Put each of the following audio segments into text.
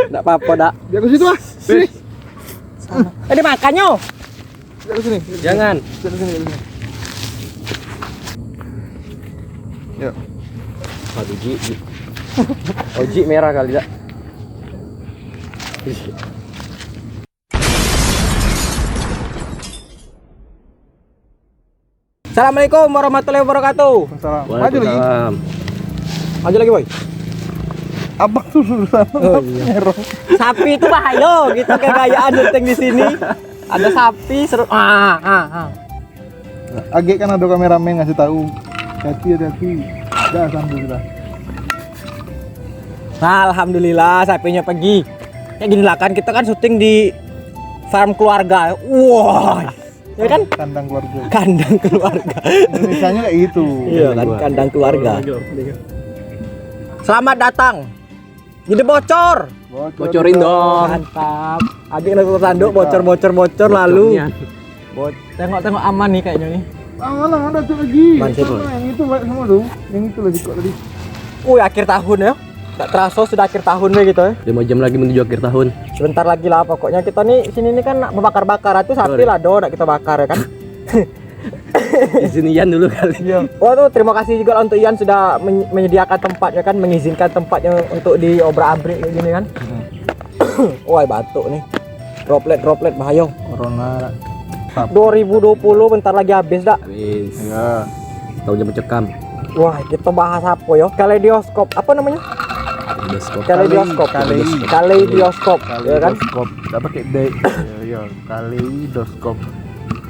Enggak apa-apa, dak. Dia ke situ ah. Sini. Ini makannya. Dia ke sini. Jangan. Dia ke sini. Ya. Aduh, Ji. Oji merah kali, dak. Assalamualaikum warahmatullahi wabarakatuh. Salam. Maju lagi. Waalaikumsalam. Maju lagi, boy. Abang tuh susah. Merong. Sapi itu bahaya gitu kayak gayaan syuting di sini. Ada sapi seru. Agak kan ada kameramen ngasih tahu. Hati-hati. Dah sambil sudah. Alhamdulillah sapinya pergi. Kayak gini lah kan kita kan syuting di farm keluarga. Wah. Ya kan? Kandang keluarga. Kandang keluarga. Indonesianya kayak gitu. Iya kan kandang keluarga. Selamat datang. Jadi bocor. Bocorin dong. Mantap. Adik nasi tanduk bocor lalu. Tengok aman nih kayaknya nih. Mana ada tuh lagi. Mantap. Yang itu banyak sama tuh. Yang itu lagi kok tadi. Akhir tahun ya. Tak terasa sudah akhir tahun nih gitu ya. 5 jam lagi menuju akhir tahun. Sebentar lagi lah pokoknya kita nih sini nih kan membakar-bakar itu sapi lah nak kita bakar ya kan. Izin Ian dulu kali. Iya. Waduh, terima kasih juga untuk Ian sudah menyediakan tempatnya kan, mengizinkan tempatnya untuk diobrak-abrik kayak gini kan. Wah, batuk nih. Droplet bahaya. Corona. 2020 bentar lagi habis dak. Habis. Ya. Tahunnya mencekam. Wah, kita bahas apa yo? Kaleidoskop. Apa namanya? Kaleidoskop. Kaleidoskop, ya kan? Kaleidoskop. Tidak pakai D. Ya, kaleidoskop.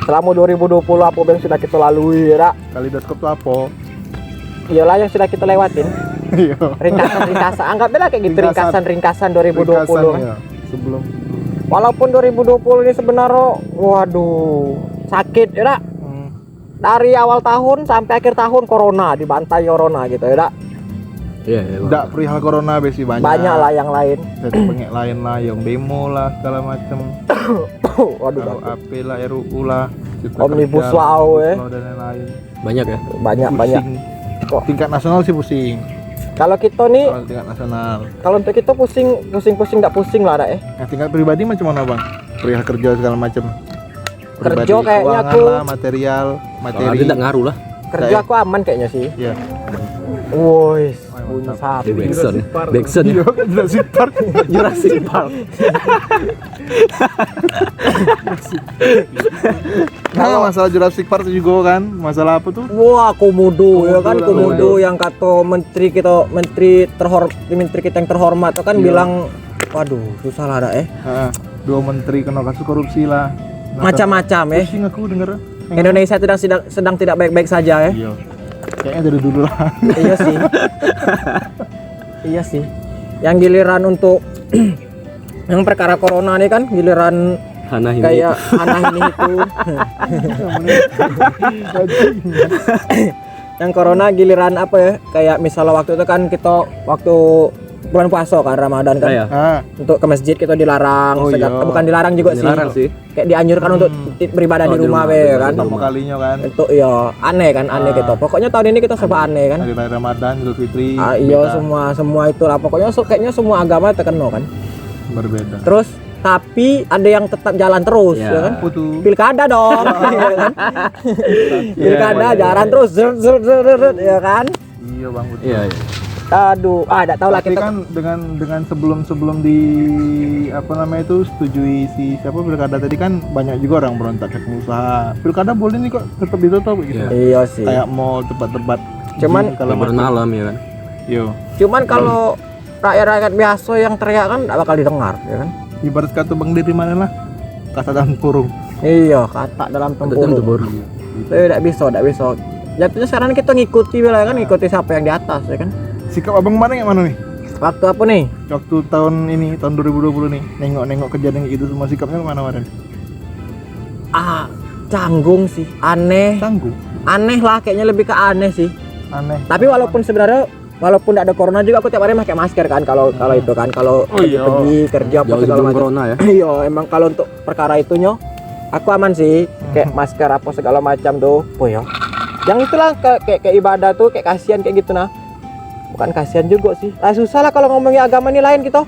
Selama 2020 apa yang sudah kita lalui ya, dak? Kaleidoskop itu apa? Iyalah yang sudah kita lewatin. Iya. Ringkasan. Anggaplah kayak gitu ringkasan 2020 Ringkasan, kan. ya. Sebelum Walaupun 2020 ini sebenarnya waduh, sakit ya, dak? Dari awal tahun sampai akhir tahun corona, dibantai corona gitu ya, dak? Iya, tidak perihal corona besi banyak. Banyak lah yang lain. Jadi pengek lain lah, yang demo lah segala macam. Waduh, AP lah, RUU lah, Omnibus Law dan lain-lain. banyak ya. banyak. Pusing. Tingkat nasional sih pusing. Kalau kita nih, Kalau tingkat nasional. kalau untuk kita pusing enggak pusing lah, dak ya. Nah, tingkat pribadi macam mana bang? Perihal kerja segala macam. Kerja Pribadi, kayaknya keuangan aku lah, materi. Kalau tidak ngaruh lah. Kerja aku aman kayaknya sih. Iya. Woi, bunyi mantap. sapi. Backsound. Iya, Jurassic Park. Jurassic Park. Nah, masalah Jurassic Park juga kan, masalah apa tuh? Wah, komodo ya kan, Komodo. komodo yang kata menteri kita yang terhormat itu kan bilang, waduh, susah lah dak ya. Heeh. 2 menteri kena kasus korupsi lah. Macam-macam ya. Pusing aku denger. Indonesia sedang tidak baik-baik saja ya. Iya. Kayaknya dari dulu lah. Iya sih. Iya sih. Yang giliran untuk yang perkara corona nih kan giliran Hana ini. kayak aneh ini itu. Yang corona giliran apa ya? Kayak misalnya waktu itu kan kita waktu bulan puasa kan Ramadan kan. Ya. Ah, Untuk ke masjid kita dilarang, Oh, iya. bukan dilarang juga Dilarang sih. Kayak dianjurkan untuk beribadah di di rumah rumah, be kan. pertama kalinya kan. Untuk ya aneh kan, aneh gitu. Pokoknya tahun ini kita serba aneh kan. Hari raya Ramadan, Idul Fitri. Iya beda, semua itulah pokoknya kayaknya semua agama terkena kan. berbeda. Terus tapi ada yang tetap jalan terus Ya. ya kan. Apa tuh? Pilkada dong. Ya kan? Pilkada jalan terus ya kan. Iya bang, betul. Iya. Aduh, enggak tahu lah Tapi kita kan dengan sebelum di apa namanya itu setujui si siapa pilkada tadi kan banyak juga orang berontak ke pengusaha. Pilkada boleh nih kok tetap ditutup gitu. Iya. Iya sih. Kayak mall, tempat-tempat. Cuman gym, kalau Liburan malam ya kan. Yo, Cuman kalau rakyat-rakyat biasa yang teriak kan enggak bakal didengar ya kan. ibarat kata Bang Diri mana lah. Kata dalam kurung. Iya, kata dalam tempurung. Tidak bisa. Jatuhnya sekarang kita ngikuti bila kan ngikuti siapa yang di atas ya kan. Sikap abang mana yang mana nih? Waktu apa nih? Waktu tahun 2020 nih, nengok kejadian kayak gitu semua sikapnya kemana kemarin? Canggung sih, aneh. Canggung, Aneh lah kayaknya lebih ke aneh sih. aneh. Tapi walaupun sebenarnya walaupun tidak ada corona juga aku tiap hari pakai masker kan kalau itu kan kalau pergi kerja apa Jauh segala sebelum macam. corona ya. Iya, emang kalau untuk perkara itunya aku aman sih. Kayak masker apa segala macam tuh. Oh ya. Yang itulah kayak ibadah tuh kayak kasihan kayak gitu nah. bukan kasihan juga sih. Susah lah kalau ngomongin agama ini lain gitu.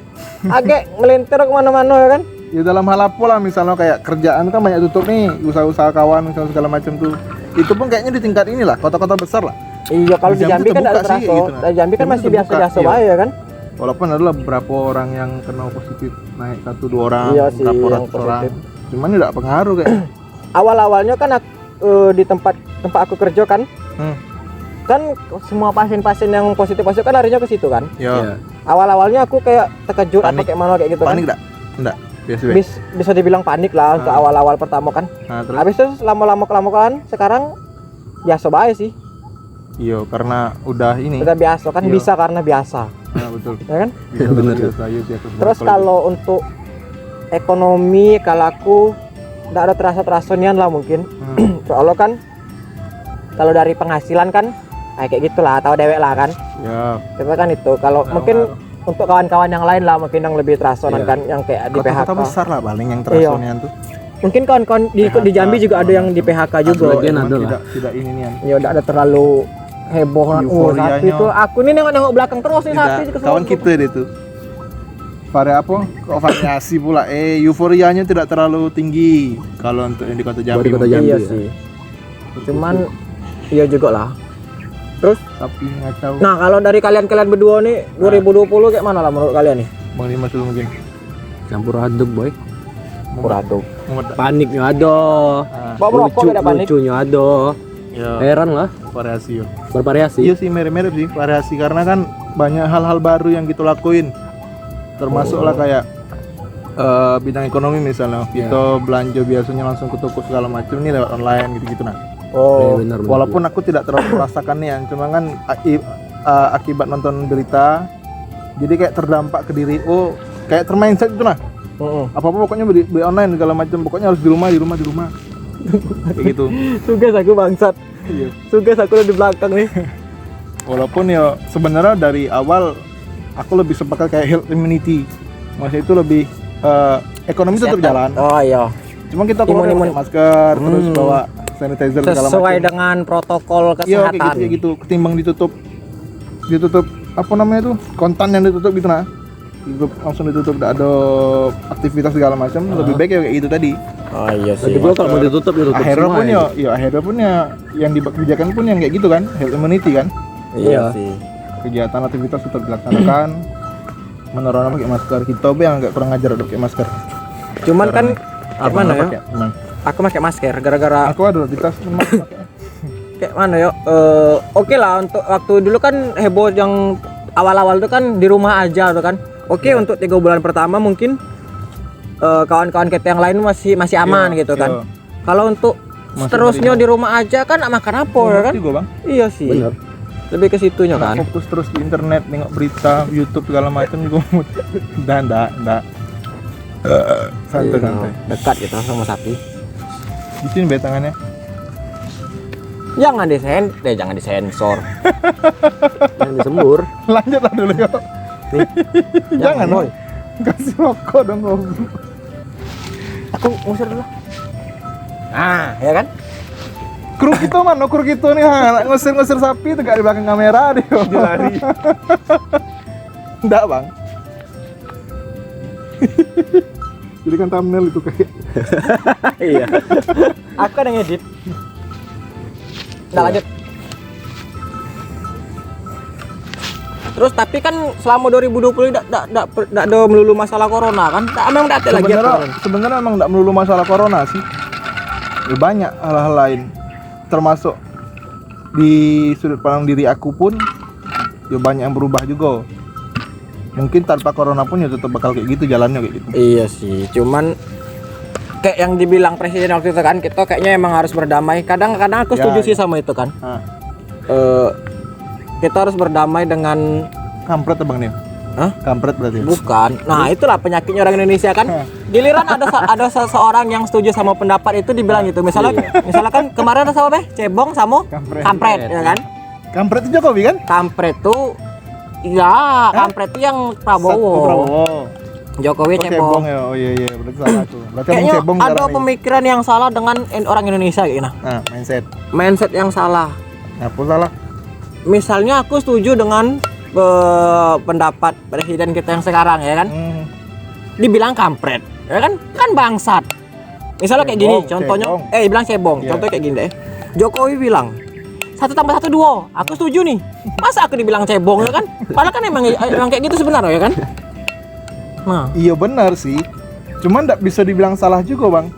Agak melintir kemana-mana ya kan. Ya dalam hal apa lah, misalnya kayak kerjaan kan banyak tutup nih, usaha-usaha kawan misalnya segala macam tuh. Itu pun kayaknya di tingkat inilah, kota-kota besar lah. Iya, kalau di Jambi kan ada terbuka sih, terasa. gitu. Di Jambi kan Jambi masih terbuka, biasa-biasa iya. bae ya kan. Walaupun ada beberapa orang yang kena positif, naik 1-2 orang, Iya sih, berapa yang ratus orang. positif. Cuman tidak pengaruh kayak. Awal-awalnya kan di tempat aku kerja kan, kan semua pasien-pasien yang positif kan larinya ke situ kan. Ya. Awal-awalnya aku kayak terkejut apa Panik. kayak mana kayak gitu Panik kan. enggak? Biasa. Bisa dibilang panik lah untuk awal-awal pertama kan. Nah, terus Habis itu lama-lama kelamaan sekarang biasa bae sih. iya karena udah ini. Udah biasa kan, Iya. bisa karena biasa. Nah, betul. Ya kan? Bisa Bener. biasa aja sih aku. Terus kalau untuk ekonomi kalau aku enggak ada terasa nian lah mungkin. Soalnya kan kalau dari penghasilan kan kayak gitulah, tahu dewek lah kan. ya Kita kan itu kalau Nah, mungkin untuk kawan-kawan yang lain lah mungkin yang lebih terasa Iya. kan, yang kayak di kota-kota PHK. besar lah paling yang Iya. terasonian tuh. Mungkin kawan-kawan di PHK, Jambi juga ada yang di PHK juga. Sebagian Cuman ada lah. tidak ini nian. Ya udah ada terlalu heboh kan. Euforianya. Sapi itu aku ini nengok belakang terus nih sapi Tidak, ke kawan kita deh tuh. Kok variasi pula. Euforianya tidak terlalu tinggi kalau untuk yang di kota Jambi. Buat di kota mungkin. Jambi. Iya ya. sih. Cuman iya juga lah. Terus Tapi ngacau. nah kalau dari kalian berdua nih 2020 kayak mana lah menurut kalian nih? Bang Dimas dulu mungkin. Campur aduk boy. Kurado. Paniknya ada. Bawa merokok beda panik. Lucunya ada. Ya, Heran lah. variasi. Bervariasi. Iya sih mirip-mirip sih variasi karena kan banyak hal-hal baru yang kita lakuin. Termasuk lah kayak bidang ekonomi misalnya kita belanja biasanya langsung ke toko segala macam nih lewat online gitu-gitu nah. Oh. Benar. Walaupun aku tidak terlalu merasakan nih, cuma kan akibat nonton berita, jadi kayak terdampak ke diri. Oh, kayak termindset gitu nah. Apa-apa pokoknya beli online segala macam, pokoknya harus di rumah. Kayak gitu. Tugas aku bangsat. Iya. Tugas aku udah di belakang nih. Walaupun ya sebenarnya dari awal aku lebih sepakat kayak herd immunity. Maksudnya itu lebih ekonomi tetap jalan. Oh iya. Cuma kita keluar Imun-imun. pakai masker, terus bawa sanitizer segala macam. Sesuai dengan protokol Iya kesehatan. kayak gitu, ketimbang ditutup apa namanya tuh kontan yang ditutup gitu nah, langsung ditutup, tidak ada aktivitas segala macam. Lebih baik ya kayak gitu tadi. Oh iya Lagi sih. pula kalau mau ditutup ya tutup Akhirnya semua pun akhirnya pun yang dikerjakan pun yang kayak gitu kan, herd immunity kan, Iya sih. kegiatan aktivitas tetap dilaksanakan. Menerapkan pakai masker, kita be yang nggak kurang ajar udah pakai masker. Cuman kan gimana ya? Pakai, gimana? Aku pakai masker gara-gara Aku ada di tas kayak mana ya? Oke lah untuk waktu dulu kan heboh yang awal-awal itu kan di rumah aja tuh kan. Oke untuk 3 bulan pertama mungkin kawan-kawan kita yang lain masih aman Iya, gitu kan. iya. Kalau untuk Masih seterusnya nerima. di rumah aja kan makan apa ya kan? juga bang. Iya sih. Bener. Lebih ke situnya kan. Fokus terus di internet, nengok berita, YouTube segala macam juga. Nggak. Santai. Dekat gitu sama sapi. Di sini be tangannya. Jangan disensor. Yang disembur. Lanjut lah dulu ya. Jangan boy. dong. Kasih rokok dong kau. Aku ngusir dulu. Nah, ya kan? Kru kita nih, ngusir sapi tegak di belakang kamera deh. Dia lari. Enggak bang. Jadi kan thumbnail itu kayak. Iya. Aku ada ngedit. Nah, lanjut. Terus tapi kan selama 2020 enggak ada melulu masalah corona kan? Emang enggak ada lagi ya corona. Sebenarnya emang enggak melulu masalah corona sih. Ya, banyak hal-hal lain. Termasuk di sudut pandang diri aku pun ya banyak yang berubah juga. Mungkin tanpa corona pun ya tetap bakal kayak gitu jalannya kayak gitu. Iya sih, cuman kayak yang dibilang presiden waktu itu kan, kita kayaknya emang harus berdamai. Kadang-kadang aku setuju sih sama itu kan. Nah, Kita harus berdamai dengan kampret Bang nih. Hah? Kampret berarti. bukan. Nah, itulah penyakitnya orang Indonesia kan. Giliran ada seseorang yang setuju sama pendapat itu dibilang gitu. Misalnya kan kemarin ada sama Cebong sama Kampret ya kan? Kampret itu Jokowi kan? Kampret tuh iya, Kampret tuh yang Prabowo. Jokowi Cebong Cebong. ya. Oh iya berarti salah tuh. Berarti Kayaknya Abang Cebong ada sekarang nih. pemikiran yang salah dengan orang Indonesia gitu. Nah, mindset. Mindset yang salah. Apa salah? Misalnya aku setuju dengan pendapat presiden kita yang sekarang ya kan, Hmm. dibilang kampret, ya kan? Kan bangsat. Misalnya kayak gini, Cebong, contohnya, cebong. bilang cebong. Iya. Contohnya kayak gini deh. Jokowi bilang 1+1 2. Aku setuju nih. Masa aku dibilang cebong ya kan? Padahal kan emang kayak gitu sebenarnya ya kan? Nah, Iya benar sih. Cuman nggak bisa dibilang salah juga bang.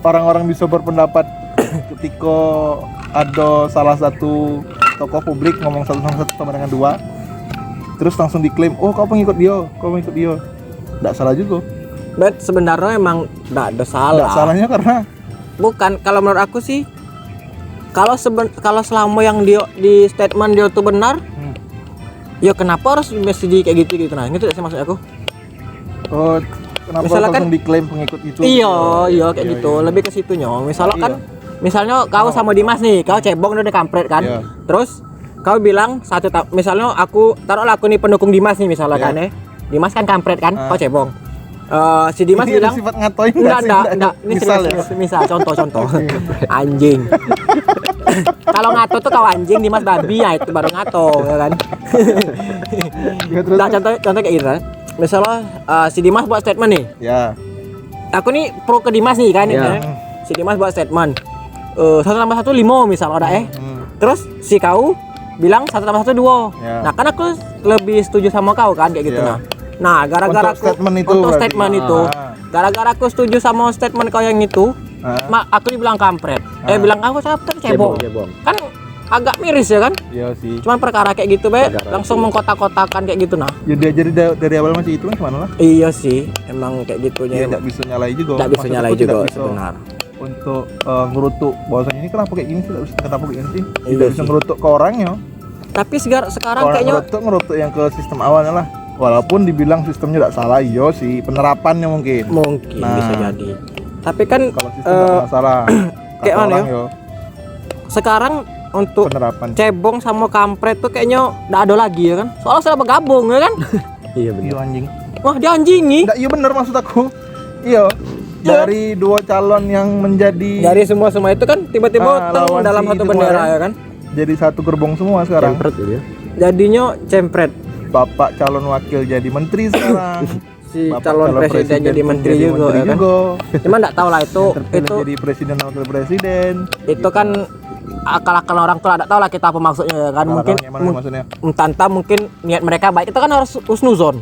Orang-orang bisa berpendapat ketika ada salah satu tokoh publik ngomong satu sama dengan dua, terus langsung diklaim, oh kau pengikut dia, nggak salah juga. but sebenarnya emang nggak ada salah. Nggak salahnya karena Bukan, kalau menurut aku sih, kalau selama yang dia di statement dia tuh benar, ya kenapa harus mesti kayak gitu nah, itu sih maksud aku. oh, kenapa Misalnya langsung diklaim pengikut itu? Iya kayak gitu, lebih ke situnya. Misalnya kan, misalnya kau sama Dimas nih, kau cebong udah kampret kan, Iya. terus kau bilang misalnya aku taruhlah aku nih pendukung Dimas nih misalnya Iya. kan ya, Dimas kan kampret kan, Ah. kau cebong. Si Dimas Ini ada bilang sifat ngatoin enggak, ini misal ya. misal contoh anjing. Kalau ngato tuh kau anjing, Dimas babi, ya itu baru ngato ya kan. Ya, terus, Nah, contoh kayak gitu. Misalnya si Dimas buat statement nih. ya. Aku nih pro ke Dimas nih kan, Ya. ya. Si Dimas buat statement 1+1 5 misal ada Terus si kau bilang 1+1 2. Ya. Nah, kan aku lebih setuju sama kau kan kayak gitu Ya. Nah, gara-gara Untuk statement itu untuk berarti. statement itu, gara-gara aku setuju sama statement kau yang itu, aku dibilang kampret. Bilang aku cebong. Cebong. Kan agak miris ya kan? Iya sih. Cuman perkara kayak gitu be, Perkara langsung mengkotak-kotakan kayak gitu nah. Ya dia jadi dari awal masih itu kan kemana lah? Iya sih, emang kayak gitunya. Dia nggak bisa nyalai juga. Nggak bisa Maksud nyalai aku juga tidak bisa sebenar. Untuk ngerutuk bahwasanya ini kenapa kayak gini sih? Kenapa kayak gini sih? Iya Tidak bisa sih. ngerutuk ke orangnya. Tapi sekarang Kalau kayaknya ngerutuk yang ke sistem awalnya lah. Walaupun dibilang sistemnya tidak salah, iya sih penerapannya mungkin. mungkin Nah. bisa jadi. Tapi kan Kalau sistem tidak masalah. kayak Kata mana orang, ya? yo, sekarang untuk penerapan. cebong sama kampret tuh kayaknya nggak ada lagi ya kan? Soalnya sudah bergabung ya kan? Iya benar. Iya anjing. Wah dia anjingi. Enggak, iya bener maksud aku. Iya. Dari dua calon yang menjadi Dari semua itu kan tiba-tiba lawan dalam si satu itu bendera kemarin. ya kan? jadi satu gerbong semua sekarang. Kampret gitu ya. Jadinya cempret. Bapak calon wakil jadi menteri sekarang. Si Bapak calon presiden jadi pun menteri juga ya kan? Cuma nggak tahu lah itu Terpilih jadi presiden dan wakil presiden. itu kan akal-akal orang tua, nggak tahu lah kita apa maksudnya ya kan? Mungkin Akal-akalannya mana maksudnya? entah mungkin niat mereka baik, itu kan harus husnuzon.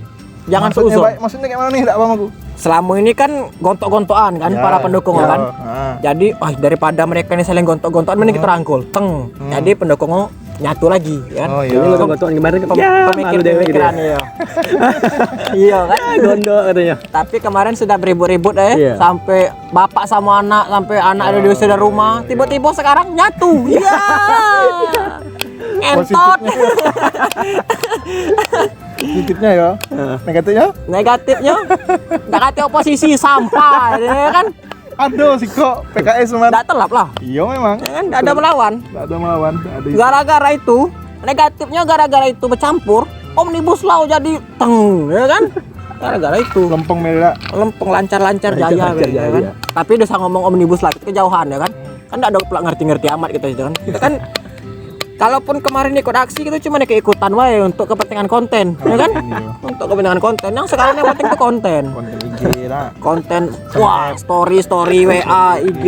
Jangan Maksudnya seuzon. baik, maksudnya kayak mana nih? Enggak paham aku. Selama ini kan gontok-gontokan kan Ya, para pendukung ya, kan. ah. Jadi daripada mereka ini saling gontok-gontokan mending kita rangkul. Teng. Jadi pendukungnya nyatu lagi ya kan. Oh Ini iya. lo gontokan kemarin kan malu deh gitu ya. Pemikiran ya. Iya kan. Gondok katanya. Tapi kemarin sudah beribut-ribut Iya. sampai bapak sama anak, sampai anak ada di usia rumah, tiba-tiba sekarang nyatu. Iya. Entot. Positifnya ya. Negatifnya? Negatifnya oposisi sampah ya kan. Aduh sih kok PKS cuman. Enggak telap lah. Iya memang. Ya kan enggak ada melawan. Enggak ada melawan. Ada Gara-gara itu, negatifnya gara-gara itu bercampur, Omnibus Law jadi teng, ya kan? Gara-gara itu lempeng merah. lempeng lancar-lancar jaya, Lancar ya jaya. kan? Tapi udah ngomong Omnibus Law itu kejauhan ya kan? Kan enggak ada pula ngerti-ngerti amat gitu kan. Kita kan kalaupun kemarin ikut aksi gitu cuma keikutan wae untuk kepentingan konten, ya kan? Untuk kepentingan konten. Yang sekarang yang penting itu konten. Konten IG lah. Konten wah, story WA, IG.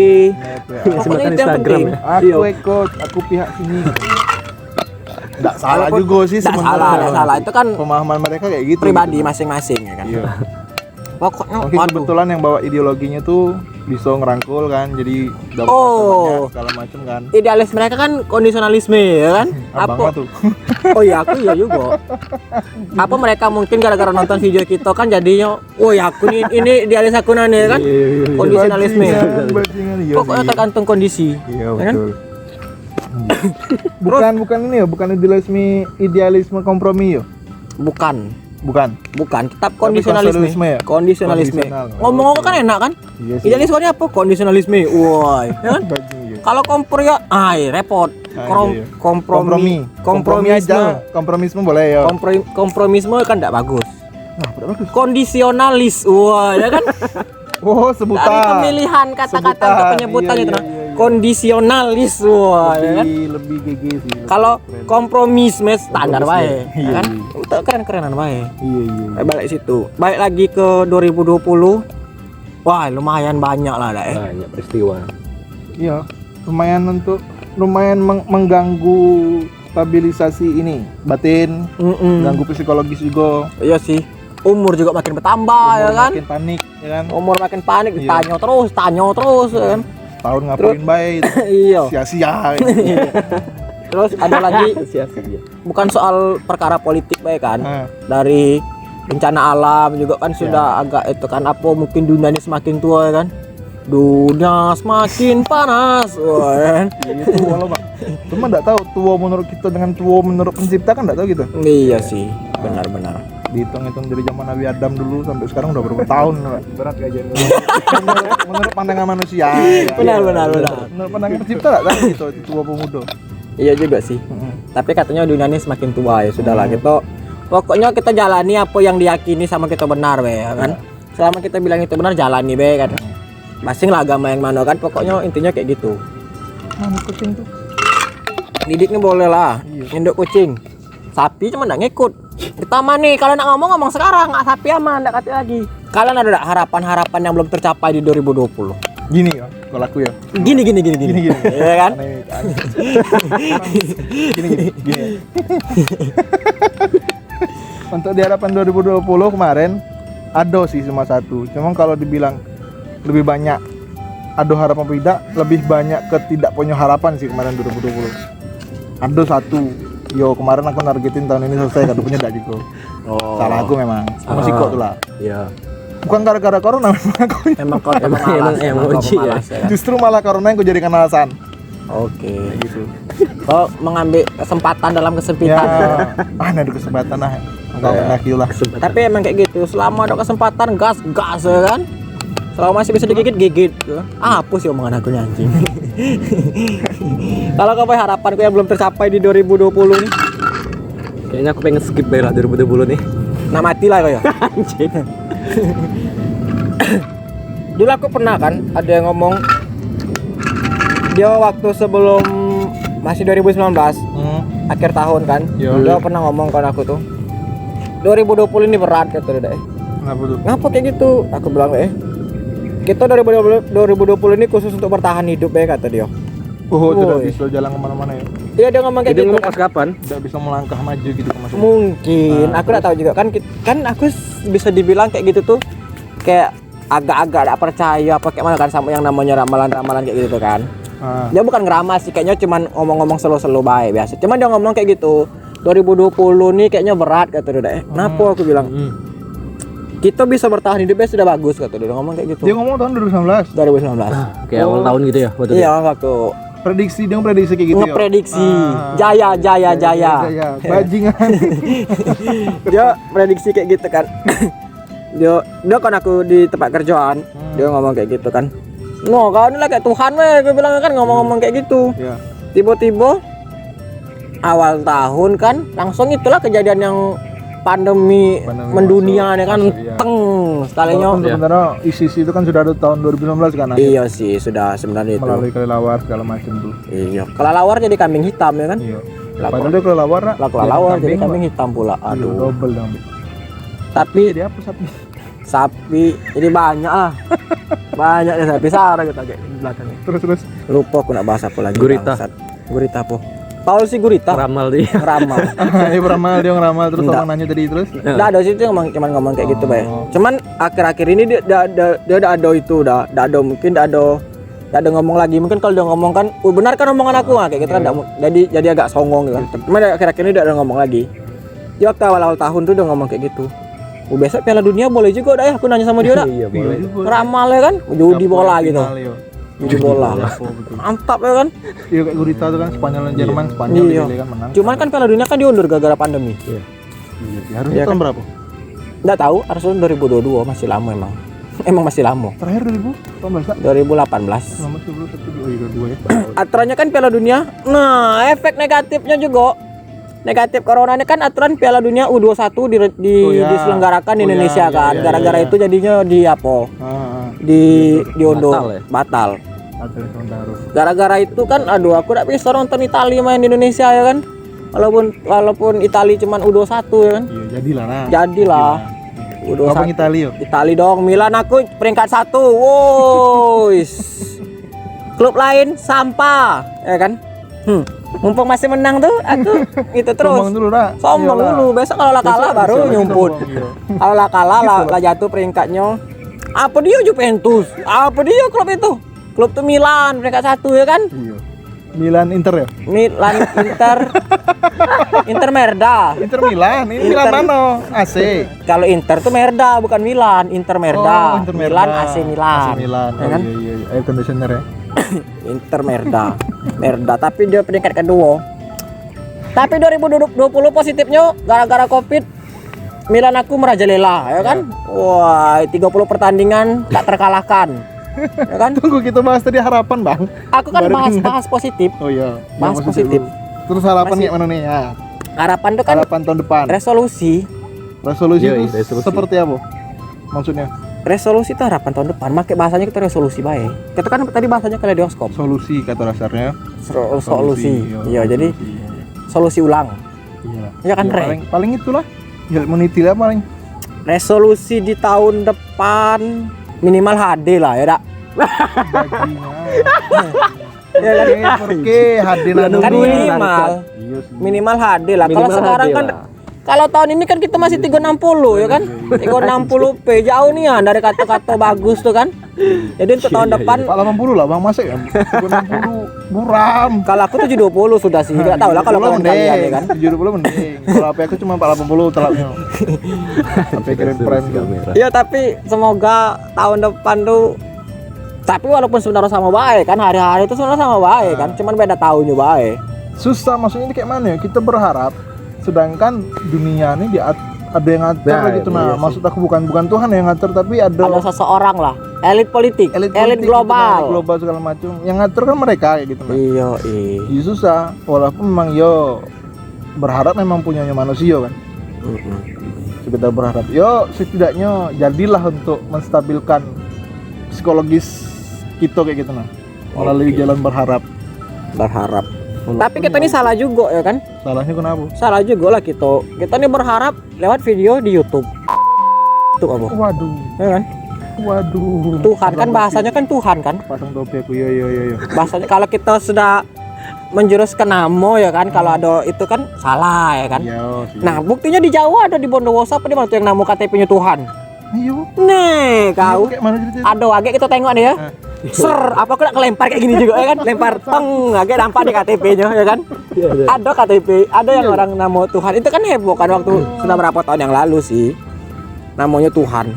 Pokoknya itu yang penting. Aku ikut, aku pihak sini. Enggak salah Walaupun- juga sih Nggak sebenarnya. salah, nggak salah. Itu kan Pemahaman mereka kayak gitu. pribadi gitu. masing-masing ya kan. Iya. Pokoknya Mungkin waduh. kebetulan yang bawa ideologinya tuh bisa ngerangkul kan, jadi dapat Oh. segala macam kan. Idealis mereka kan kondisionalisme ya kan? Abang mah tuh. Oh iya aku iya juga. Apa mereka mungkin gara-gara nonton video kita kan jadinya, oh ya aku nih ini idealis aku nih ya kan? Kondisionalisme. Bajingan, iya Pokoknya sih. tergantung kondisi. Iya ya kan? betul. bukan ini ya, bukan idealisme kompromi ya. Bukan, Bukan. tetap Tapi kondisionalisme. kondisionalisme ya? Kondisionalisme. Kondisional. Ngomong-ngomong kan enak kan? Iya sih. Idealisme apa? Kondisionalisme. Wah, ya kan? Bajing, iya. Kalau kompor ya, repot. Iya, iya. Kompromi aja. Kompromisme boleh ya. Kompromisme kan tidak bagus. Nah, udah bagus. Kondisionalis, wah ya kan? Oh, sebutan. Dari pemilihan kata-kata Sebutan. untuk penyebutan Iya, itu. iya, Nah. iya, iya. kondisionalis wah ya kan. Lebih GG sih. Kalau kompromisme standar wae, Iya, kan? iya. Itu keren-kerenan wae. Iya. Balik situ. Balik lagi ke 2020. Wah, lumayan banyak lah dah Banyak peristiwa. Iya, lumayan mengganggu stabilisasi ini batin, ganggu psikologis juga. Iya sih. Umur juga makin bertambah ya kan. Makin panik, ya kan? Umur makin panik, Iya. ditanya terus ya kan. Tahun ngapain baik, Iya. sia-sia. Terus ada lagi Sia-sia. bukan soal perkara politik baik kan. Nah, Dari bencana alam juga kan sudah agak itu kan apa mungkin dunia ini semakin tua ya kan. Dunia semakin panas. Wah, ya kan? itu walau Bang. Cuma enggak tahu tua menurut kita dengan tua menurut pencipta kan enggak tahu gitu. Iya sih, benar-benar. Dihitung-hitung dari zaman Nabi Adam dulu sampai sekarang udah berapa tahun, Pak? Berat kajian. menurut pandangan manusia. Ya. Benar. Menurut pandangan pencipta enggak tahu gitu tua apa muda. Iya juga sih. Tapi katanya dunia ini semakin tua ya sudahlah gitu. Pokoknya kita jalani apa yang diyakini sama kita benar be ya kan. Selama kita bilang itu benar jalani be kan. Masing lah agama yang mana kan pokoknya intinya kayak gitu. Mana kucing tuh? Didiknya boleh lah. Induk kucing. Sapi cuma enggak ngikut. Kita mah nih kalau nak ngomong sekarang, nggak sapi aman, enggak kata lagi. Kalian ada harapan-harapan yang belum tercapai di 2020? Gini ya, kalau aku ya. Gini. Gini. Iya kan? Gini. Untuk di harapan 2020 kemarin ada sih cuma satu. Cuma kalau dibilang lebih banyak ada harapan apa tidak, lebih banyak ketidak punya harapan sih kemarin 2020. Ada satu. Yo kemarin aku nargetin tahun ini selesai, kan punya enggak gitu. Oh. Salah aku memang. Aku sih kok tuh lah. Iya. Bukan gara-gara corona memang aku. Emang kau emang uji ya. Justru malah corona yang gue jadikan alasan. Oke. Gitu. Kau mengambil kesempatan dalam kesempitan. Ya, ada kesempatan lah. Enggak lah. Tapi emang kayak gitu. Selama ada kesempatan gas ya kan. Selama masih bisa digigit. Apa sih omongan aku nih anjing? Kalau kau punya harapanku yang belum tercapai di 2020 nih, Kayaknya aku pengen skip lah 2020 nih. nah mati lah kau ya. Anjing. Dulu aku pernah kan ada yang ngomong dia waktu sebelum masih 2019 akhir tahun kan, Yo. dia pernah ngomong kan aku tuh 2020 ini berat kata dia. Kenapa tuh? Ngapa kayak gitu? Aku bilang kita 2020 ini khusus untuk bertahan hidup ya kata dia. Oh, tidak Woi. bisa jalan kemana-mana ya. Iya dia ngomong kayak Jadi gitu. ngomong pas kapan? Tidak bisa melangkah maju gitu maksudnya. Mungkin aku nggak tahu juga kan aku bisa dibilang kayak gitu tuh kayak agak-agak tidak percaya apa kayak mana kan sama yang namanya ramalan-ramalan kayak gitu kan. Dia bukan ngeramal sih, kayaknya cuman ngomong-ngomong selo-selo baik biasa. Cuman dia ngomong kayak gitu. 2020 nih kayaknya berat kata dia. Kenapa aku bilang? Kita bisa bertahan hidupnya sudah bagus kata dia ngomong kayak gitu. Dia ngomong tahun 2019. 2019. Kayak awal tahun gitu ya waktu itu. Iya waktu Prediksi dia prediksi kayak gitu. ngeprediksi Ya? jaya. Bajingan. Dia prediksi kayak gitu kan. dia kan aku di tempat kerjaan, dia ngomong kayak gitu kan. No, kau ini lah kayak Tuhan weh, gue bilang kan ngomong-ngomong kayak gitu. Ya. Tiba-tiba awal tahun kan langsung itulah kejadian yang pandemi mendunia nih kan, masuk, iya. teng sekalinya. Walaupun sebenarnya ISIS itu kan sudah ada tahun 2019 kan. Iya sih, sudah sebenarnya itu. Melalui kelelawar segala macam tuh. Iya. Kelelawar jadi kambing hitam ya kan? Iya. Lah, Padahal dia kelelawar nak. Lah kelelawar jadi kambing hitam pula. Aduh, Aduh. double dong. Tapi Jadi apa sapi? sapi jadi banyak lah. Banyak ya sapi Sarah kita kayak di belakang. Terus. Lupa aku nak bahas apa lagi. Gurita. bangsat. Gurita apa? Paul si Gurita. Ramal dia. Ramal. Iya beramal dia ngeramal terus Enggak. orang nanya tadi terus. Nggak ada sih itu cuman ngomong kayak gitu bay. Oh. Cuman akhir-akhir ini dia udah ada itu udah ada mungkin udah ada ngomong lagi mungkin kalau dia ngomong kan benar kan omongan aku kayak gitu kan jadi agak songong gitu kan. Cuman akhir-akhir ini dia ada ngomong lagi. Dia waktu awal tahun tuh udah ngomong kayak gitu. Besok Piala Dunia boleh juga dah ya aku nanya sama dia dah. Iya boleh. Ramal ya kan judi bola gitu. Judi bola. Betul. Mantap ya kan. Iya kayak Gurita tuh kan Spanyol dan Jerman, Spanyol Iya. dipilih kan menang. Cuman kan Piala Dunia kan diundur gara-gara pandemi. Iya, harusnya Iya tahun kan? berapa? Nggak tahu, harusnya 2022 masih lama emang. Emang masih lama. Terakhir 2018 tak? 2018. Selama 2022 ya. Aturannya kan Piala Dunia. Nah, efek negatifnya juga. Negatif corona ini kan aturan Piala Dunia U21 Oh, ya. diselenggarakan di Oh, ya, Indonesia ya, kan. ya, Gara-gara ya. itu jadinya di apa? Ah, Diundur, Batal ya? batal. Atletico Sementara. Gara-gara itu kan aduh aku udah bisa nonton Italia main di Indonesia ya kan. Walaupun Italia cuman U21 ya kan. Iya, jadilah nah. Jadilah. Udah apa Italia? Italia dong, Milan aku peringkat 1. Woi. Klub lain sampah, ya kan? Mumpung masih menang tuh, aku itu terus. Sombong dulu dah. Sombong Iyalah. dulu. Besok kalau lah kalah Besok baru bisa lagi nyumput. sombong, iya. Kalau lah kalah lah jatuh peringkatnya. Apa dia Juventus? Apa dia klub itu? Klub tuh Milan peringkat 1 ya kan? Iya. Milan Inter ya? Milan Inter Merda. Inter Milan, ini Milan mana? AC. Kalau Inter tuh Merda bukan Milan, Inter Merda. Inter Milan AC Milan. AC Milan. Ya Oh, kan? iya. Air conditioner ya. Inter Merda tapi dia peringkat kedua. Tapi 2020 positifnya gara-gara Covid Milan aku merajalela ya kan. Wah, 30 pertandingan tak terkalahkan. Ya kan? Tunggu kita bahas tadi harapan, Bang. Aku kan Baru ingat. bahas positif. Oh iya. Bahas Yang positif. dulu. Terus harapan Masih- kayak mana nih ya? Harapan itu kan Harapan tahun depan. resolusi. Resolusi Iya, itu resolusi. seperti apa? Maksudnya Resolusi itu harapan tahun depan. Makai bahasanya kita resolusi baik. Kita kan tadi bahasanya kaleidoskop. solusi kata dasarnya. Solusi. Iya, jadi solusi ulang. Iya. Iya kan, Re? Paling itulah. Ya meniti lah paling. Resolusi di tahun depan minimal HD lah ya, Dak. Ya kan oke, hadir Kan minimal. Iya sih. Minimal HD lah. Kalau Minimal sekarang HD kan lah. kalau tahun ini kan kita masih 360 ya kan? 360p jauh nih ya dari kata-kata bagus tuh kan. Jadi untuk tahun depan 80 lah Bang, masa ya? 60 buram. kalau aku 720 sudah sih. Enggak tahu lah kalau kawan kalian ya kan. 70 mending. Kalau HP aku cuma 480 telapnya. HP keren prime tuh. Iya tapi semoga tahun depan tuh tapi walaupun sebenarnya sama baik kan hari-hari itu sebenarnya sama baik kan cuman beda tahunnya baik. Susah maksudnya ini kayak mana ya? Kita berharap sedangkan dunia ini ada yang ngatur Nah, gitu iya nah. sih. Maksud aku bukan Tuhan yang ngatur tapi ada Ada seseorang lah elit politik, elit politik global. gitu, nah, global segala macam. Yang ngatur kan mereka kayak gitu nah. Iya, Iya susah walaupun memang yo berharap memang punyanya manusia kan. Kita berharap yo setidaknya jadilah untuk menstabilkan psikologis kita kayak gitu nah melalui jalan berharap. berharap. Tapi kita ini salah juga ya kan? Salahnya kenapa? Salah juga lah kita. Kita ini berharap lewat video di YouTube. Itu apa? Waduh, Ya kan? waduh. Tuhan kan bahasanya kan Tuhan kan? Pasang topi aku yo. Bahasanya kalau kita sudah menjurus ke namo ya kan kalau ada itu kan salah ya kan? Iya sih. Nah, buktinya di Jawa ada di Bondowoso apa di mana tuh yang namo KTP-nya Tuhan. Iya. Nih, kau Kayak mana ceritanya? ada agak kita tengok nih ya. Ser, apa aku nak kelempar kayak gini juga ya kan? Lempar teng, agak nampak di KTP-nya ya kan? Ada KTP, ada yang orang namo Tuhan. Itu kan heboh kan waktu sudah berapa tahun yang lalu sih. Namanya Tuhan.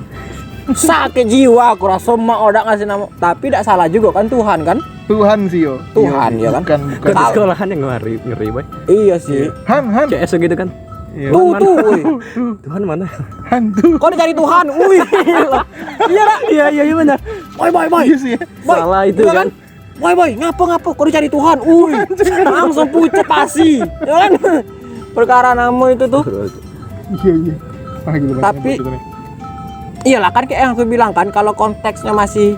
Sakit jiwa aku rasa mak orang ngasih nama, tapi tidak salah juga kan Tuhan kan? Tuhan sih yo. Tuhan, Iya, ya kan? Bukan. Di sekolahan yang ngeri boy. Iya sih. Han. CS gitu kan. Iya. Tuh, woi. Tuhan mana? Hantu. Kau dicari Tuhan, wih. Iya lah. Iya benar. Boy. Iya sih. Boy, Salah itu iya kan. Boy, ngapa? Kau dicari Tuhan, langsung pucat pasti, ya kan? Perkara nama itu tuh. Iya. Ah, gitu, Bang. Tapi- Gitu nih. Iyalah kan kayak yang aku bilang kan, kalau konteksnya masih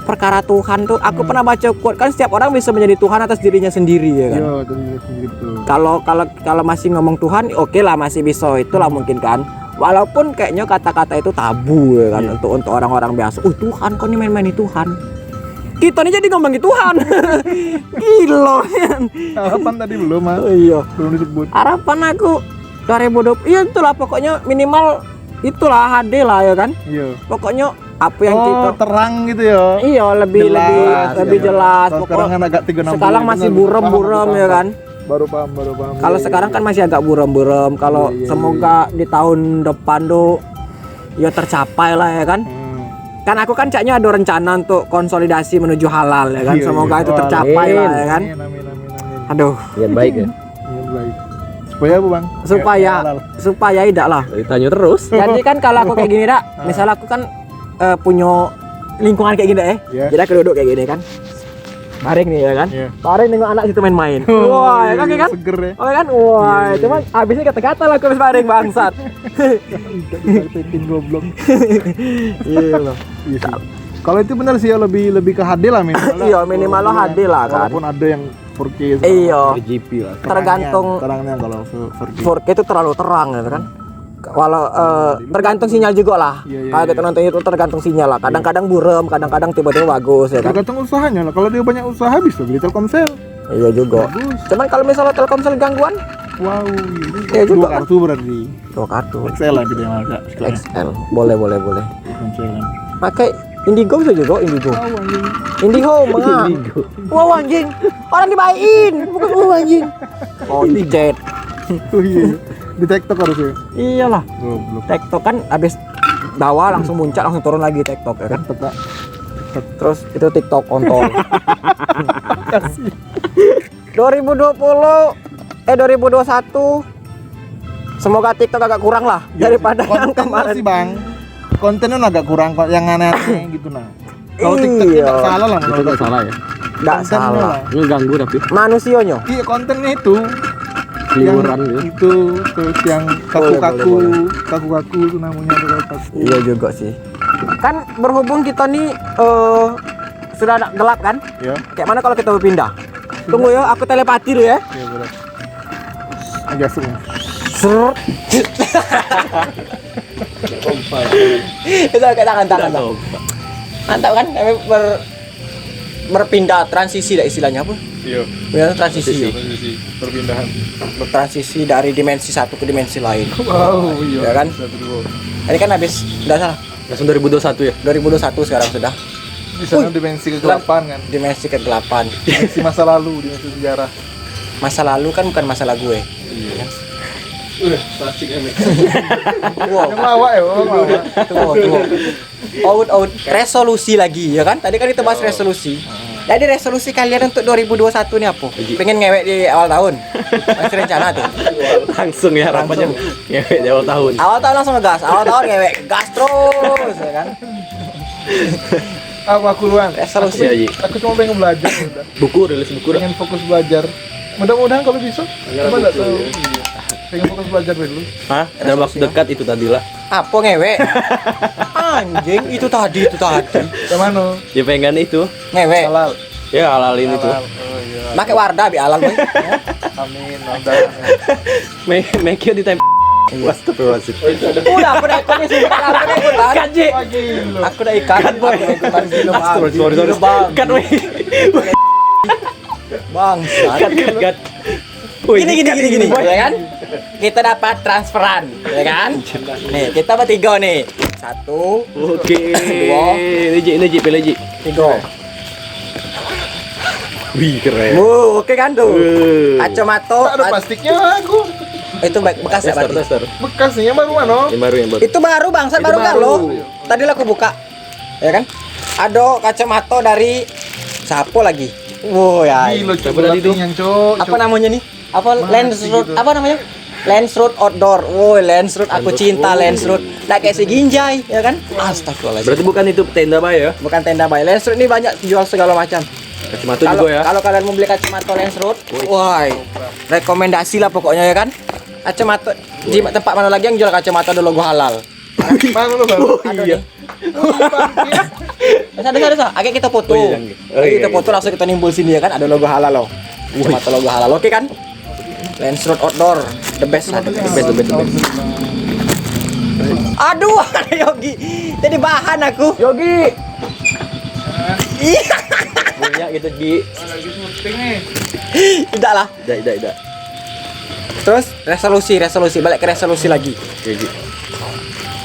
perkara Tuhan tuh, aku pernah baca quote kan setiap orang bisa menjadi Tuhan atas dirinya sendiri ya kan. Iya, tadi gitu. Kalau masih ngomong Tuhan, oke lah masih bisa itulah mungkin kan. Walaupun kayaknya kata-kata itu tabu ya kan untuk orang-orang biasa. Tuhan, kau nih main-main Tuhan. Kita nih jadi ngomongin Tuhan. Gila. Harapan tadi belum, Mas. Iya. Belum disebut. Harapan aku 2020 iya itulah pokoknya minimal itulah HD lah ya kan. Iya. Pokoknya apa yang kita terang gitu ya. iya lebih Jelas. jelas. Kalau Pokoknya sekarang kan agak 360. sekarang masih bener. buram-buram Paham, ya paham. kan. Baru paham. Kalau Iya, sekarang iya. kan masih agak buram-buram. Kalau Iya, iya, semoga di tahun depan tuh ya tercapai lah ya kan. Kan aku kan caknya ada rencana untuk konsolidasi menuju halal ya kan. Iya, Semoga iya. itu tercapai Amin. lah ya kan. Amin. Aduh, Yang baik ya. Iya, baik. Supaya apa, Bang? supaya Halal. supaya tidak lah. Ditanya terus. Jadi kan kalau aku kayak gini dak, misalnya aku kan punya lingkungan kayak gini Iya. Jadi aku duduk kayak gini kan. Baring nih ya kan. Iya. Baring nengok anak situ main-main. Wah, ya kan kayak kan? Seger ya. Oh kan? Wah, cuman habisnya kata-kata lah aku habis baring bangsat. Tekin goblok. Iya loh. Iya sih. Kalau itu benar sih ya, lebih ke HD lah minimal. Iya, minimal lo HD lah kan. Walaupun ada yang 4K. Iya. GP lah. Terangnya kalau 4K. 4K itu terlalu terang ya kan. Walau tergantung sinyal juga lah. Iya, Kalau kita nonton itu tergantung sinyal lah. Kadang-kadang buram, kadang-kadang tiba-tiba bagus ya kan. Tergantung usahanya lah. Kalau dia banyak usaha bisa beli Telkomsel. Iya juga. Bagus. Cuman kalau misalnya Telkomsel gangguan, Wow, iya juga dua kan. kartu berarti. Dua kartu. XL lah kita yang agak sekarang. XL. Boleh. Telkomsel kan. Pakai Indigo bisa juga Indigo. Wow, anjing. Indigo mah. Wow anjing. Orang dibayain, bukan wow anjing. Oh, dicet. Oh iya. Di TikTok harusnya. Iyalah. Goblok. TikTok kan habis bawah langsung muncak langsung turun lagi TikTok ya kan. Peta. Terus itu TikTok kontol. 2021 semoga TikTok agak kurang lah daripada yang Konten kemarin. sih bang. Kontennya agak kurang kok, yang aneh-aneh gitu nah. Kalau Iya. TikTok tidak salah lah Itu menurut nggak aku. salah ya. Nggak Kontennya salah. lah. Ngeganggu tapi Manusianya. Iya kontennya itu. keliuran gitu. Itu terus yang kaku-kaku, kaku-kaku itu namanya kaku. Iya juga sih. Kan berhubung kita nih sudah agak gelap kan? Ya. Kayak mana kalau kita berpindah? Tunggu ya, aku telepati dulu ya. Iya boleh. Agak semua. Ser. Itu kayak tangan. Mantap kan? Kami berpindah transisi lah istilahnya apa? Iya. Ya, transisi. Perpindahan. Bertransisi dari dimensi satu ke dimensi lain. Wow, iya. Ya kan? Ini kan habis udah salah. Langsung 2021 ya. 2021 sekarang sudah. Di sana dimensi kegelapan kan. Dimensi ke-8. Dimensi masa lalu, dimensi sejarah. Masa lalu kan bukan masalah gue. Iya. Plastik emek. Wow. Yang lawak ya, orang lawak. Tuh. Out. Resolusi lagi ya kan? Tadi kan kita bahas resolusi. Jadi resolusi kalian untuk 2021 ini apa? Pengen ngewek di awal tahun? Masih rencana tuh? Langsung ya harapannya. Ngewek di awal tahun. Awal tahun langsung ngegas. Awal tahun ngewek. Gas terus ya kan? Aku duluan. Resolusi. Iya, Ji. Aku cuma pengen belajar udah. Rilis buku dah. Pengen fokus belajar. Mudah-mudahan kalau bisa. Coba enggak tahu. Iya. Pengen fokus belajar dulu. Hah? Dalam waktu dekat itu tadi lah. Apa ngewek? Anjing, itu tadi. Yang mana? Ya pengen itu. Ngewek. Halal. Ya halalin itu. Halal. Oh iya. Pakai Wardah bi halal boy. Amin. Mudah. Make you di time. Astagfirullahaladzim. Udah aku udah ikutnya sih. Aku udah ikutan. Kaji. Aku udah ikan. Aku udah ikutan gila bang. Sorry. Gila, bang. Cut weh. Bangsat. Cut. Gini, ya kan? Kita dapat transferan, ya kan? Nih, kita bertiga nih. 1, Oke. Dua. Ini Ji, pilih Ji. 3. Wih, keren. Oke kan tuh. Kacamata. Tak ada plastiknya aku. Itu bekas ya berarti. Tester. Bekasnya yang baru mana? Yang baru. Itu baru bangsat, Itu baru kan baru. lo. Tadi lah aku buka. Ya kan? Ada kacamata dari siapa lagi? Wow ya. Gila Siapa coba tadi tuh? yang cok. Apa namanya nih? Apa Mana lens sih road? gitu? Apa namanya? Lens road outdoor. Woi, lens road aku cinta lens road. Nggak kayak si Ginjai, ya kan? Astagfirullahaladzim. Berarti bukan itu tenda bay ya? Bukan tenda bay. Lens road ini banyak jual segala macam. Kacamata Kalau juga ya. kalau kalian mau beli kacamata lens road, wah, rekomendasi lah pokoknya ya kan. Kacamata di tempat mana lagi yang jual kacamata ada logo halal. Mana lu bang? Ada nih. Ada. Akhirnya kita foto. Oh, iya. Oh, Akhirnya iya, kita foto iya. langsung kita nimbul sini ya kan ada logo halal loh. Kacamata logo halal. Oke kan? Lens road outdoor the best lah, the best. Aduh, ada Yogi. Jadi bahan aku. Yogi. Iya. Punya gitu Ji. Tidak lah. Tidak. Terus resolusi balik ke resolusi lagi. Oke Ji.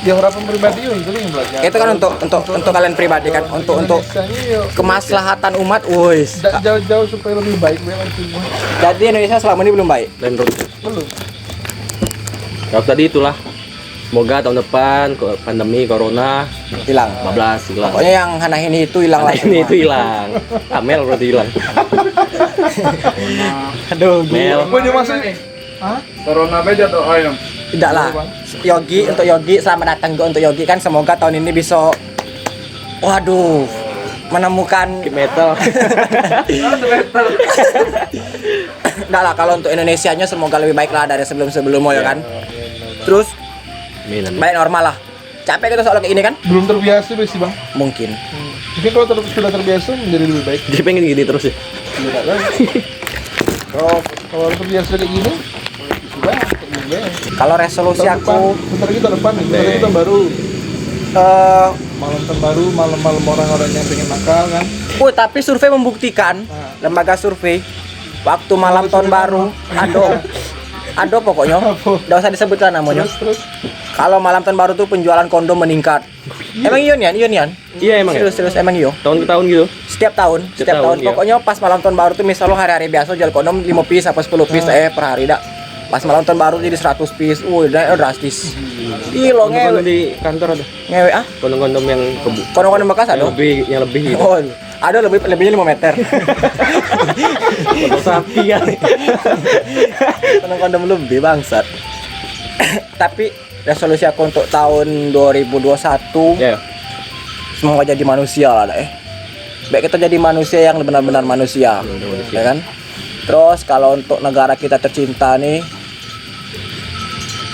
Dia harapan pribadi yuk, itu yang belajar. Itu kan untuk kalian pribadi kan, untuk Indonesianya, yuk. kemaslahatan umat, wis. Jauh-jauh supaya lebih baik memang semua. Jadi Indonesia selama ini belum baik. Land road. Belum. Kalau tadi itulah. Semoga tahun depan pandemi corona Hilang. 15 hilang. Pokoknya yang Hana ini itu hilang lah. Ini itu hilang. Amel berarti hilang. Aduh, Mel. Mau dia masuk? Hah? Corona beja tuh ayam. tidak lah. Yogi, untuk Yogi, selamat datang juga untuk Yogi kan. Semoga tahun ini bisa, waduh, menemukan. Keep metal. Enggak lah, kalau untuk Indonesianya semoga lebih baik lah dari sebelum-sebelumnya ya kan. Terus Amin. baik normal lah. Capek kita soal kayak gini kan? Belum terbiasa sih bang. Mungkin. Mungkin kalau sudah terbiasa menjadi lebih baik. Jadi pengen gini terus ya. Tidak tahu. Kalau terbiasa kayak gini, sudah. Kalau resolusi aku Bentar lagi tahun depan nih. Bentar lagi tahun baru. Malam tahun baru, malam-malam orang-orang yang pengen nakal kan. Tapi survei membuktikan, lembaga survei waktu malam tahun baru, ado pokoknya, Apa? nggak usah disebutkan namanya. Terus. Kalau malam tahun baru tuh penjualan kondom meningkat. Emang iya Nian? Iya emang ya. Serius emang iya. Tahun ke tahun gitu. Setiap tahun. tahun, iya. Pokoknya pas malam tahun baru tuh misalnya hari-hari biasa jual kondom 5 piece apa 10 piece per hari dak. Pas malam tahun baru jadi 100 piece. Drastis. Ilo Kondom ngewe. di kantor ada. Ngewe Kondom-kondom yang Kondom bekas ada. yang lebih gitu. Oh, ada lebihnya 5 meter. Kondom sapi kan. Kondom lebih bangsat. Tapi resolusi aku untuk tahun 2021 Ya. semoga jadi manusia lah dah. Baik kita jadi manusia yang benar-benar manusia, ya kan? Terus kalau untuk negara kita tercinta nih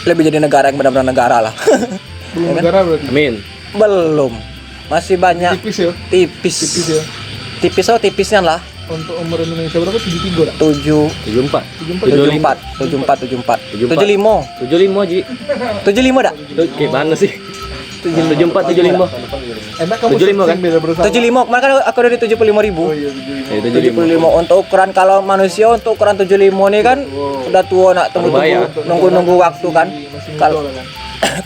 lebih jadi negara yang benar-benar negara lah. Belum negara berarti. Amin. Belum. Masih banyak Tipis ya. tipis. Tipis ya. Tipisnya lah. Untuk umur Indonesia berapa? 73 dah. 74. 74 75 75 Ji. 75 dah. Itu kayak mana sih? 74 75. Enak kamu 75 kan? beda bersama. 75 kemarin kan aku dari 75.000. Oh iya 75. 75 untuk ukuran kalau manusia untuk ukuran 75 nih kan udah tua nak Berbahaya. nunggu waktu kan. Kalau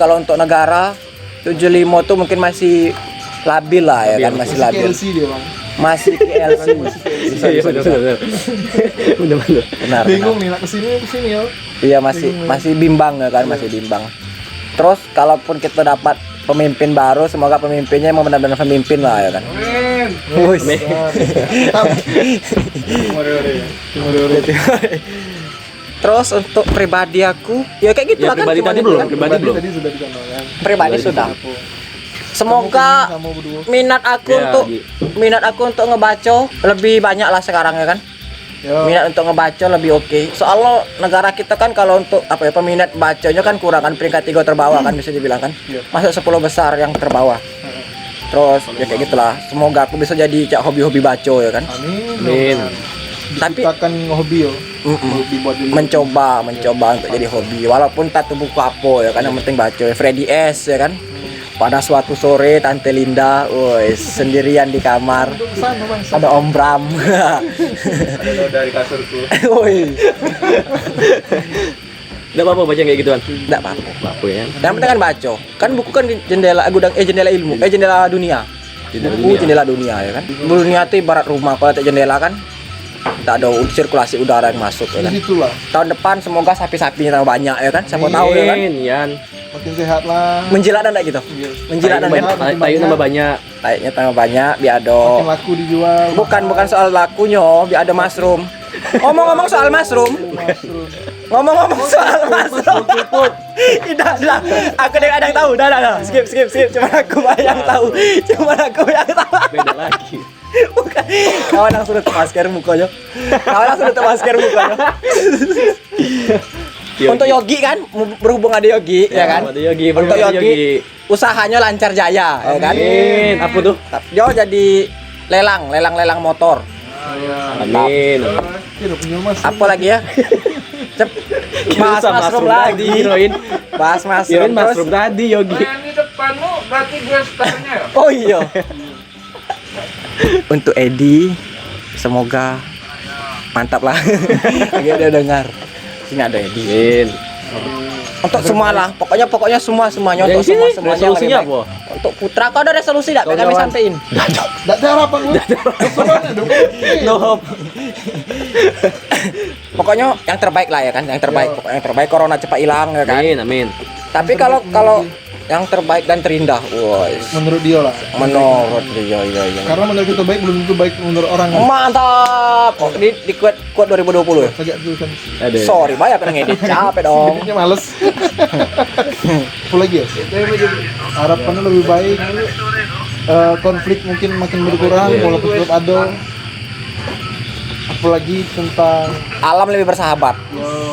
kalau untuk negara 75 tuh mungkin masih labil lah ya kan, masih labil. KLC dia bang. Masih KLC. Iya benar. Benar. Benar. Bingung nih nak kesini ya. Iya masih bimbang ya kan, masih bimbang. Terus kalaupun kita dapat pemimpin baru, semoga pemimpinnya emang benar-benar pemimpin lah ya kan. Wih. Terus untuk pribadi aku, ya kayak gitu Ya, lah kan. pribadi cuman tadi itu belum, kan. pribadi belum. Tadi sudah dikenalkan. Pribadi sudah. Semoga Kamu berdua. minat aku Ya, untuk ngebaca lebih banyak lah sekarang ya kan. Ya. Minat untuk ngebaca lebih oke. Soalnya negara kita kan kalau untuk apa ya peminat bacanya kan kurang kan, peringkat 3 terbawah kan bisa dibilang kan. Iya. Masuk 10 besar yang terbawah. Terus ya kayak gitulah. Semoga aku bisa jadi cak hobi-hobi baca ya kan. Amin. Tapi Diciptakan hobi yo. Hobi buat diri. mencoba untuk jadi hobi walaupun tak tahu buku apa ya kan, yang penting baca. Freddy S ya kan. Pada suatu sore Tante Linda sendirian di kamar. Sana bang. Ada Om Bram. Ada dari kasurku. Woi. Enggak apa-apa baca kayak gituan. Enggak apa-apa. Apa ya? Yang penting kan baca. Kan buku kan jendela ilmu, jendela dunia. Jendela dunia ya kan. Dunia itu ibarat rumah, kalau tak jendela kan tak ada sirkulasi udara yang masuk ya kan. Di situ lah. Tahun depan semoga sapi-sapinya tambah banyak ya kan. Siapa tahu ya kan. Yan. Makin sehat lah. Menjilat dan gitu. Menjilat dan Tayu kan. Tayu tambah banyak. Kayaknya tambah banyak biar ada. Makin laku dijual. Bukan soal lakunya, biar ada mushroom. Ngomong-ngomong soal mushroom. Ngomong-ngomong soal mushroom. Tidak. Aku ada yang tahu. Dah. Skip. Cuma aku yang tahu. Beda lagi. Bukan. Kawan langsung tutup masker mukanya. Untuk Yogi kan, berhubung ada Yogi ya kan. Ada Yogi, Untuk Yogi, usahanya lancar jaya ya kan. Amin. Apa tuh? Dia jadi lelang motor. Amin. Tidak punya mas. Apa lagi ya? Bahas Kira mushroom lagi. Kirain Bahas mushroom terus. mushroom tadi Yogi. Ini depanmu berarti gue starnya ya? Oh iya. Untuk Edi, semoga mantap lah. Dia dengar. Sini ada Edi. Amin. Untuk semua lah, pokoknya semuanya Yang untuk sini, semuanya resolusinya lebih baik. apa? Untuk Putra kau ada resolusi enggak? Kami Kawan-kawan. sampein. Tidak ada harapan gue. Sebenarnya dong. No hope. Pokoknya yang terbaik lah ya kan, yang terbaik. Pokoknya yang terbaik, corona cepat hilang ya kan. Amin. Tapi kalau yang terbaik dan terindah, Menurut dia lah. menurut iya. Karena menurut kita baik belum tentu baik menurut orang. Mantap. Oh, di quote 2020 ya. Sajak tulisan. Ada. Sorry, banyak kena ngedit. Capek dong. Editnya males. Apa lagi ya? Harapannya lebih baik. Konflik mungkin makin berkurang walaupun tetap ada. Apalagi tentang Alam lebih bersahabat.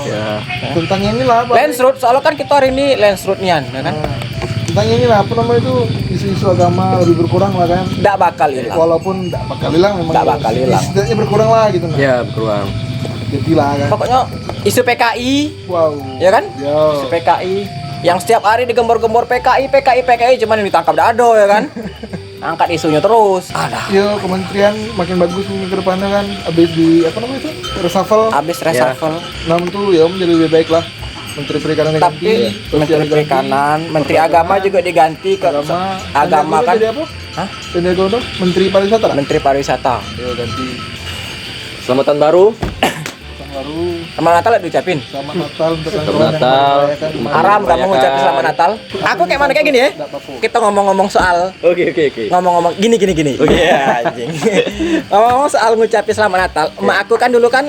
Ya. tentang inilah apa? Lens root, soalnya kan kita hari ini lens root nian, ya kan? tentang ini lah, apa namanya itu, isu-isu agama lebih berkurang lah kan. Nggak bakal hilang. Walaupun nggak bakal hilang memang. Nggak bakal hilang. Setidaknya berkurang lah gitu nah. Ya, berkurang. Jadilah kan. Pokoknya isu PKI, Wow. ya kan? Yo. Isu PKI yang setiap hari digembor-gembor PKI cuman yang ditangkap dado ya kan? Angkat isunya terus. Alah. Yo, kementerian makin bagus mungkin ke depannya kan. Abis di apa namanya itu? Reshuffle. Habis reshuffle. Namun tuh ya menjadi lebih baik lah. Menteri Perikanan diganti. Tapi Menteri Sosial Perikanan, Menteri Agama juga diganti ke agama kan? Jadi apa? Hah? Sandiaga Uno, Menteri Pariwisata lah. Menteri Pariwisata. Yo ganti. Selamat tahun baru. Tahun baru. Selamat Natal diucapin. Selamat Natal untuk Selamat kawan-kawan yang Natal. merayakan kemarin. Haram kamu Merayakan. ngucapin selamat Natal. Aku kayak mana kayak gini ya? Nggak apa-apa. Kita ngomong-ngomong soal Oke. ngomong-ngomong gini. Oh iya anjing. Ngomong-ngomong soal ngucapin selamat Natal. Emak aku kan dulu kan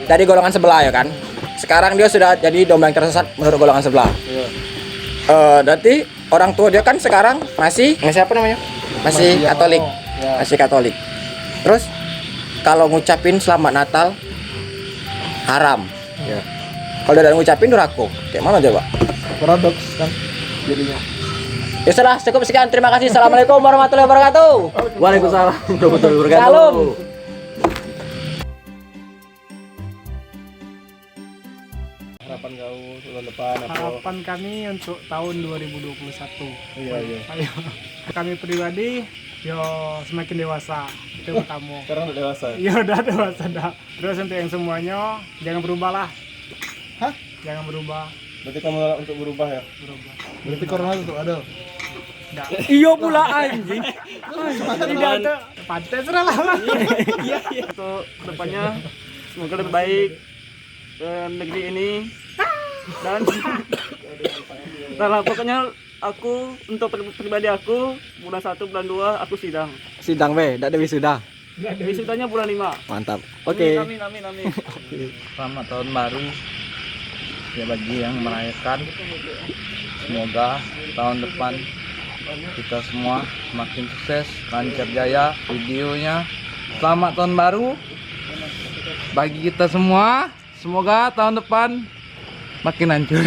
dari golongan sebelah ya kan. Sekarang dia sudah jadi domba yang tersesat menurut golongan sebelah. Iya. Berarti orang tua dia kan sekarang masih apa namanya? Masih yang Katolik. ngomong, ya. Masih Katolik. Terus kalau ngucapin selamat Natal haram. Ya. Kalau udah ngucapin durhaka. Kayak mana coba? Paradoks kan jadinya. Ya sudah, cukup sekian. Terima kasih. Assalamualaikum warahmatullahi wabarakatuh. Waalaikumsalam warahmatullahi wabarakatuh. Salam. Harapan kau tahun depan apa? Harapan kami untuk tahun 2021. Iya. Ayo. Kami pribadi yo semakin dewasa. Itu pertama. Sekarang udah dewasa. Ya udah dewasa dah. Terus untuk yang semuanya jangan berubah lah. Hah? Jangan berubah. Berarti kamu untuk berubah ya? Berubah. Berarti corona tetap ada. Enggak. Iya pula anjing. Tidak ada. Pantai sudah lah. Iya. Untuk kedepannya semoga lebih baik negeri ini dan pokoknya aku untuk pribadi aku bulan 1 bulan 2 aku sidang. Sidang be, enggak ada wisuda. Wisudanya bulan 5. Mantap. Oke. Amin. Selamat tahun baru ya bagi yang merayakan. Semoga tahun depan kita semua semakin sukses, lancar jaya videonya. Selamat tahun baru bagi kita semua. Semoga tahun depan makin hancur.